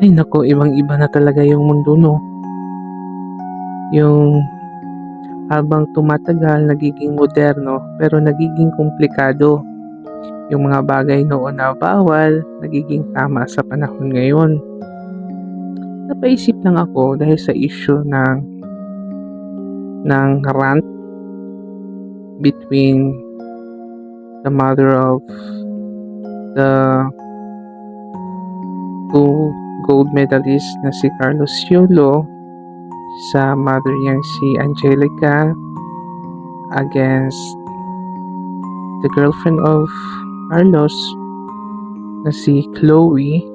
Ay naku, ibang-iba na talaga yung mundo 'no. Yung habang tumatagal nagiging moderno pero nagiging komplikado. Yung mga bagay noon na bawal, nagiging tama sa panahon ngayon. Napaisip lang ako dahil sa issue ng rant between the mother of the two gold medalists na si Carlos Yulo sa mother niyang si Angelica against the girlfriend of Carlos na si Chloe.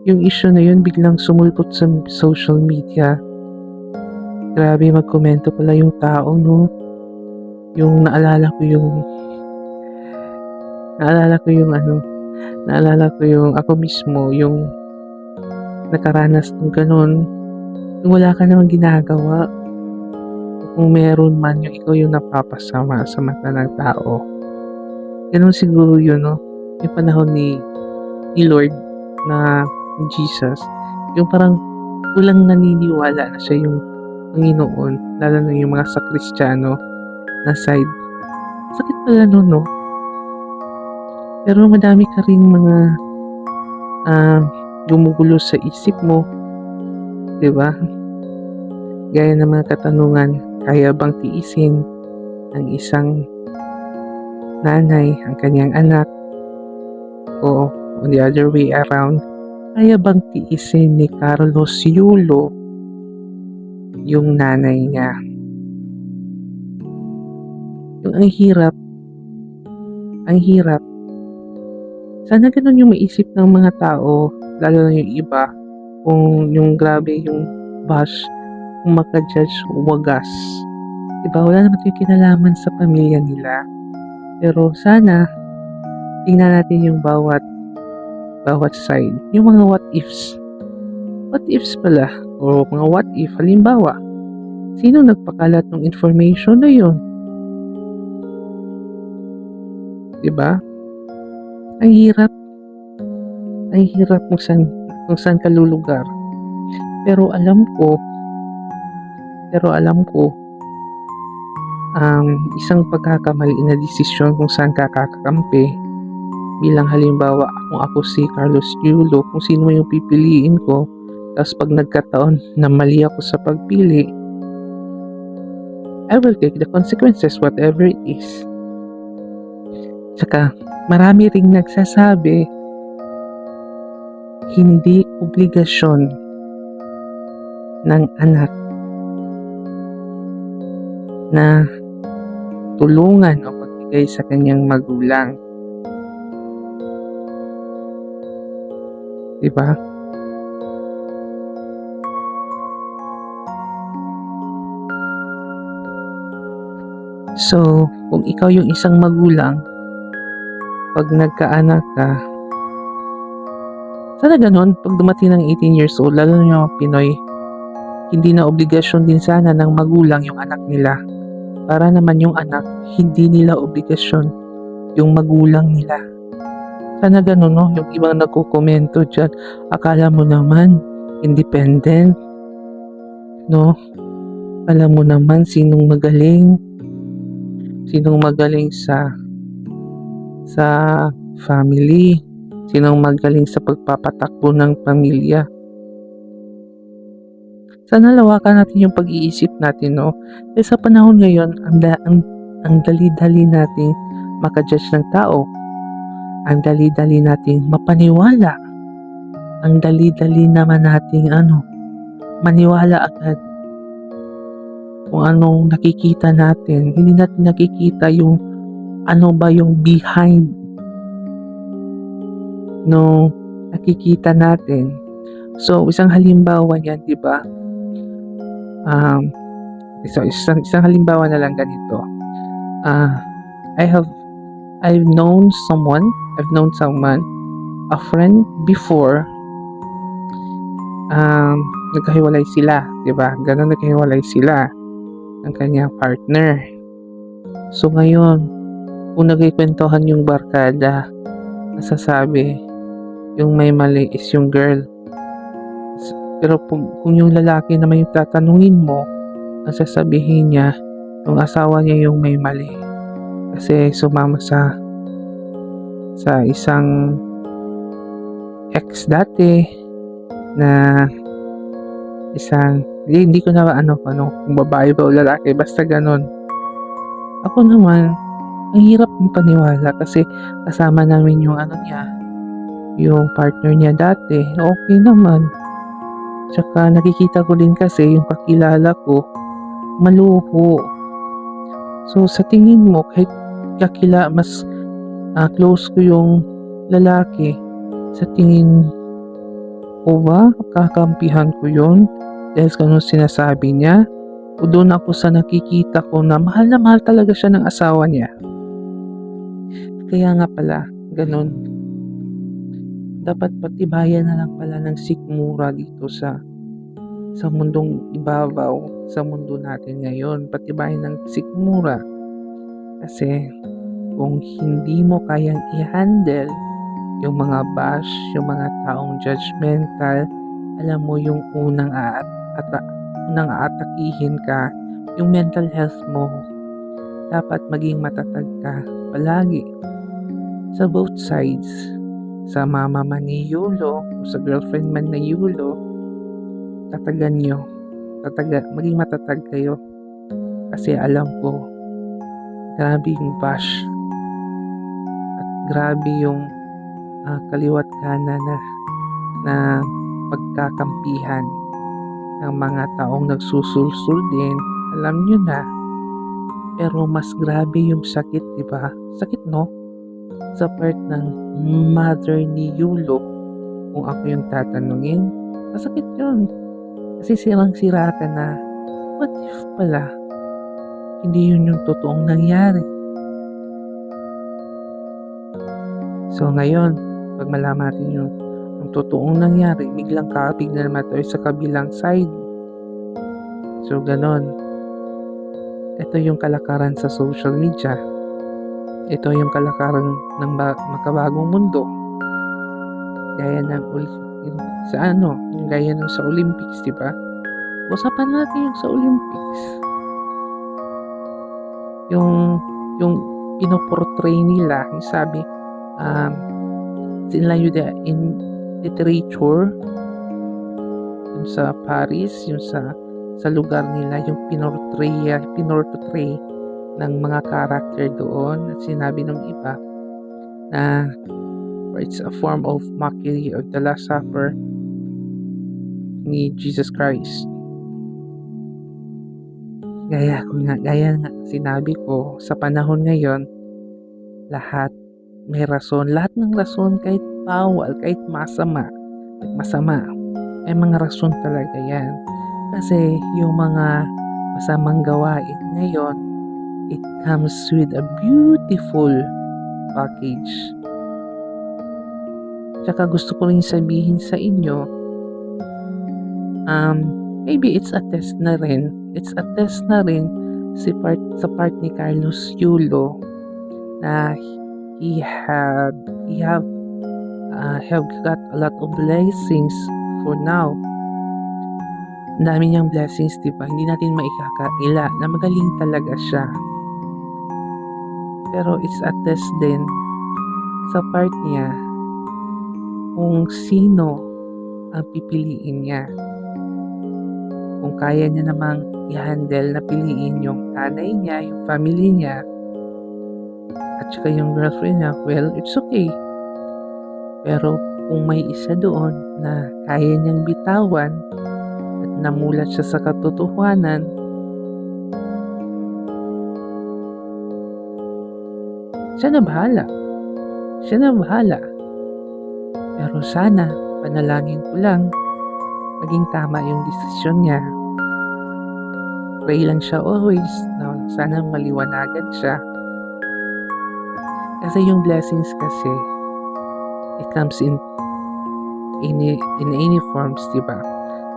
Yung issue na yun biglang sumulpot sa social media. Grabe, magkomento pala yung tao, no? Yung naalala ko yung ako mismo, yung nakaranas ng ganun, yung wala ka namang ginagawa. Kung meron man, yung ikaw yung napapasama sa mata ng tao. Ganun siguro yun, no? Yung panahon ni Lord na Jesus, yung parang walang naniniwala na siya yung Panginoon, lalo na yung mga sa Kristiyano na side. Sakit pala nun, no? Pero madami ka ring mga gumugulo sa isip mo, di ba? Gaya ng mga katanungan, kaya bang tiisin ng isang nanay ang kanyang anak? O on the other way around, kaya bang tiisin ni Carlos Yulo yung nanay niya? Yung ang hirap. Sana ganun yung maisip ng mga tao, lalo na yung iba, kung yung grabe yung bash, kung maka-judge wagas. Diba, wala naman yung kinalaman sa pamilya nila. Pero sana, tingnan natin yung bawat side. Yung mga what ifs. What ifs pala, o mga what if, halimbawa, sino nagpakalat ng information na yun? Diba? Ang hirap kung saan ka lulugar. Pero alam ko, isang pagkakamali na desisyon kung saan ka kakakampi. Bilang halimbawa, kung ako si Carlos Yulo, kung sino yung pipiliin ko, tapos pag nagkataon na mali ako sa pagpili, I will take the consequences, whatever it is. Tsaka, marami ring nagsasabi, hindi obligasyon ng anak na tulungan o magbigay sa kanyang magulang. Diba? So, kung ikaw yung isang magulang, pag nagkaanak ka, sana ganun, pag dumating ng 18 years old, lalo na yung Pinoy, hindi na obligasyon din sana ng magulang yung anak nila. Para naman yung anak, hindi nila obligasyon yung magulang nila. Sana ganun, no? Yung ibang nagko-komento dyan, akala mo naman, independent, no? Alam mo naman sinong magaling sa family, sinong magaling sa pagpapatakbo ng pamilya. Sana lawakan natin yung pag-iisip natin, no? Kasi sa panahon ngayon, ang dali-dali nating makajudge ng tao. Ang dali-dali nating mapaniwala. Ang dali-dali naman nating maniwala agad. Kung anong nakikita natin, hindi natin nakikita yung ano ba yung behind no nakikita natin. So, isang halimbawa niyan, di ba? Isang halimbawa na lang ganito. I've known someone, a friend before, nagkahiwalay sila, di ba? Ganun, nagkahiwalay sila ng kanyang partner. So, ngayon, kung nagkikwentuhan yung barkada, nasasabi, yung may mali is yung girl. Pero kung yung lalaki naman yung tatanungin mo, ang sasabihin niya, yung asawa niya yung may mali. Kasi sumama sa isang ex dati na hindi ko na kung babae ba o lalaki, basta ganun. Ako naman, ang hirap mong paniwala kasi kasama namin yung yung partner niya dati. Okay naman. Tsaka nakikita ko din kasi yung kakilala ko, maluho. So sa tingin mo, kahit mas close ko yung lalaki, sa tingin ko ba kakampihan ko yun dahil sa anong sinasabi niya? O doon ako sa nakikita ko na mahal talaga siya ng asawa niya? Kaya nga pala, ganun. Dapat patibayan na lang pala ng sikmura dito sa mundong ibabaw, sa mundo natin ngayon. Patibayan ng sikmura. Kasi kung hindi mo kayang i-handle yung mga bash, yung mga taong judgmental, alam mo yung unang aatakihin ka, yung mental health mo. Dapat maging matatag ka palagi sa both sides. Sa mama man ni Yulo, o sa girlfriend man na Yulo, tatagan nyo. Maging matatag kayo. Kasi alam ko, grabe yung bash. At grabe yung kaliwat kanan na pagkakampihan ng mga taong nagsusulsul din. Alam nyo na. Pero mas grabe yung sakit, diba? Sakit, no? Sa part ng mother ni Yulo, kung ako yung tatanungin, masakit yun. Kasi sirang-sira ka na, what if pala, hindi yun yung totoong nangyari? So ngayon, pag malaman natin yung totoong nangyari, biglang kakapig na naman tayo sa kabilang side. So ganon. Ito yung kalakaran sa social media. Ito yung kalakaran ng makabagong mundo. Gaya ng gaya ng sa Olympics, di ba? Usapan natin yung sa Olympics. Yung pinoportray nila, yung sabi, sila yun in literature, yung sa Paris, yung sa lugar nila, yung pinortray ng mga character doon. At sinabi ng iba na it's a form of mockery of the Last Supper ni Jesus Christ. Gaya nga sinabi ko, sa panahon ngayon, lahat may rason. Lahat ng rason, kahit bawal, kahit masama, may mga rason talaga yan. Kasi yung mga masamang gawain ngayon, it comes with a beautiful package. Tsaka gusto ko rin sabihin sa inyo, maybe it's a test na rin. It's a test na rin sa part ni Carlos Yulo na he have got a lot of blessings for now. Ang dami niyang blessings, diba? Hindi natin maikakaila na magaling talaga siya. Pero it's a test din sa part niya kung sino ang pipiliin niya. Kung kaya niya namang i-handle na piliin yung nanay niya, yung family niya, at saka yung girlfriend niya, well, it's okay. Pero kung may isa doon na kaya niyang bitawan at namulat siya sa katotohanan, siya na bahala. Pero sana, panalangin ko lang, maging tama yung desisyon niya. Pray lang siya always na sana maliwanagan siya. Kasi yung blessings kasi, it comes in any forms, diba?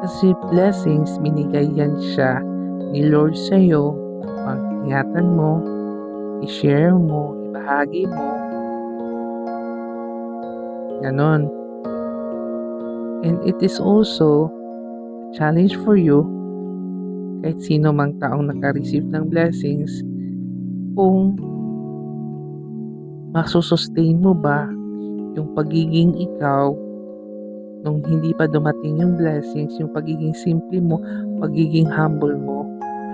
Kasi blessings, binigay yan siya ni Lord sa'yo. Pag-ingatan mo, i-share mo, ibahagi mo. Ganon. And it is also a challenge for you, kahit sino mang taong naka-receive ng blessings, kung masussustain mo ba yung pagiging ikaw nung hindi pa dumating yung blessings, yung pagiging simple mo, pagiging humble mo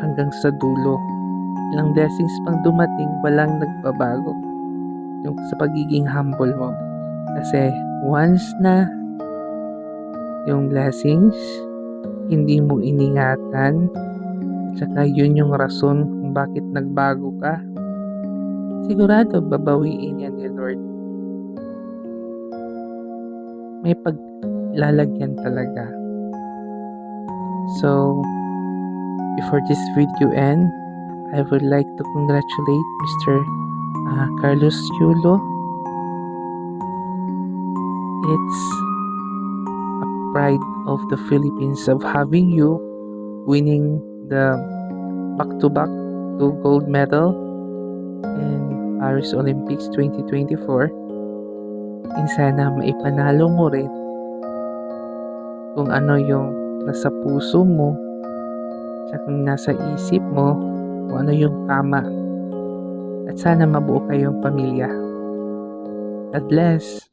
hanggang sa dulo. Ilang blessings pang dumating, walang nagbabago yung sa pagiging humble mo. Kasi once na yung blessings, hindi mo iningatan, at saka yun yung rason kung bakit nagbago ka, sigurado babawiin yan ni Lord. May paglalagyan talaga. So, before this video end, I would like to congratulate Mr. Carlos Yulo. It's a pride of the Philippines of having you winning the back-to-back 2 gold medal in Paris Olympics 2024. And sana maipanalo mo rin kung ano yung nasa puso mo, at kung nasa isip mo, kung ano yung tama. At sana mabuo kayong pamilya. God bless!